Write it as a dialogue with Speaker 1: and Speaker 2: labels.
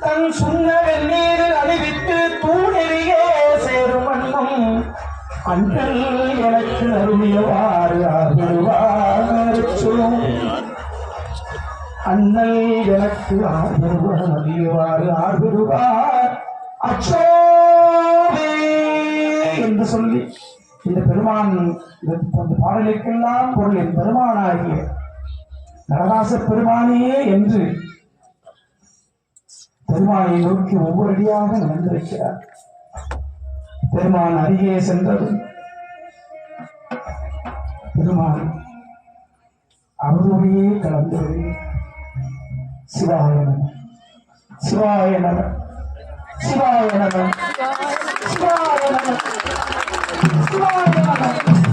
Speaker 1: தன் சுண்ண வெந்நீர் அணிவித்து தூணெறியே சேரும் வண்ணம் அண்ணல் எனக்கு அருளியவாறு ஆதரவாரும் அண்ணல் எனக்கு ஆதரவாறு ஆதரவார் அச்சோவே என்று சொல்லி இந்த பெருமான் இந்த பாடலுக்கெல்லாம் பொருள் என் பெருமானாகிய நடராச பெருமானே என்று பெருமானை நோக்கி ஒவ்வொரு அடியாக நடந்திருக்கிறார். பெருமான் அருகே சென்றது பெருமான் அவரோடையே கலந்து சிவாய நம சிவாய நம சிவாய நம சிவாய நம சிவாய நம